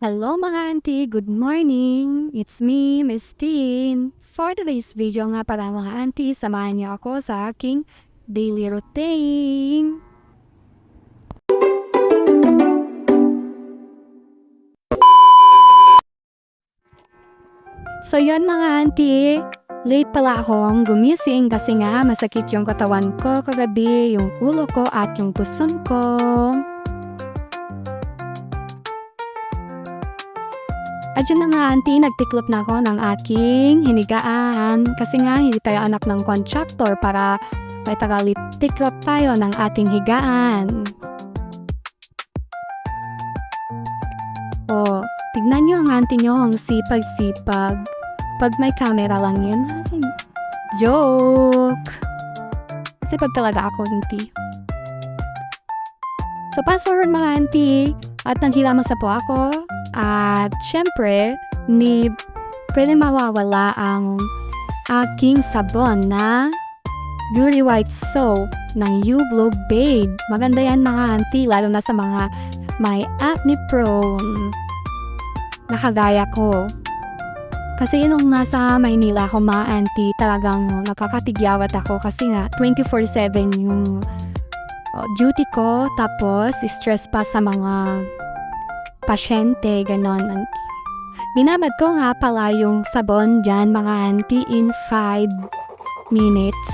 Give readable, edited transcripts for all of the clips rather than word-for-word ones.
Hello mga auntie, good morning! It's me, Miss Teen. For today's video nga para mga auntie, samahan niyo ako sa aking daily routine. So yun mga auntie, late pala akong gumising kasi nga masakit yung katawan ko kagabi, yung ulo ko at yung puson ko. At yun na nga auntie, nagtiklop na ako ng aking hinigaan kasi nga hindi tayo anak ng contractor para may tiklop tayo ng ating higaan. O, tignan nyo ang auntie nyo, ang sipag-sipag. Pag may camera lang yun, ay, joke! Sipag talaga ako, auntie. So, fast forward mga auntie, at nanghilamasa po ako. At syempre, pwede mawawala ang aking sabon na Beauty White Soap ng U-Glow Babe. Maganda yan mga auntie, lalo na sa mga may acne prone na kagaya ko. Kasi nung nasa Maynila ako mga auntie, talagang nakakatigyawat ako kasi nga 24/7 yung duty ko, tapos stress pa sa mga pasyente, ganon. Binabad ko nga pala yung sabon dyan, mga auntie, in 5 minutes.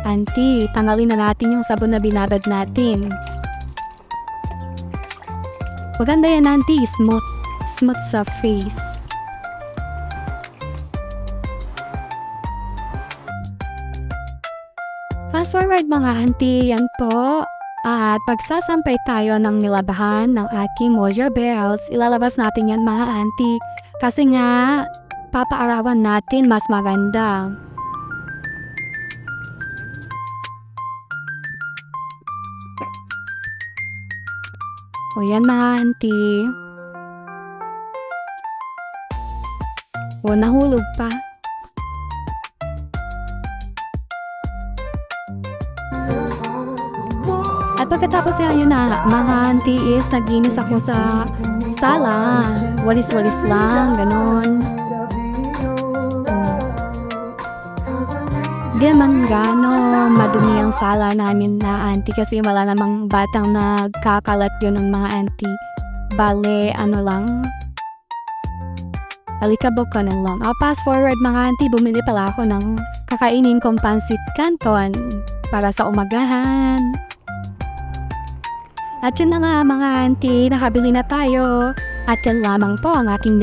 Auntie, tanggalin na natin yung sabon na binabad natin. Maganda yan, auntie. Smooth sa face. Fast forward mga auntie, yan po. At pagsasampay tayo ng nilabahan ng aking moisture belts, ilalabas natin yan mga auntie. Kasi nga, papaarawan natin mas maganda. O yan mga auntie. O nahulog pa. At pagkatapos yun na, mga auntie, is naginis ako sa sala. Walis-walis lang, ganon. Di naman gano madumi ang sala namin na auntie kasi wala namang batang nagkakalat yun ng mga auntie. Bale, ano lang, alikabok ko na lang. Fast forward mga auntie, bumili pala ako ng kakainin kong pansit canton para sa umagahan. At yun na nga mga auntie, nakabili na tayo. At yan lamang po ang aking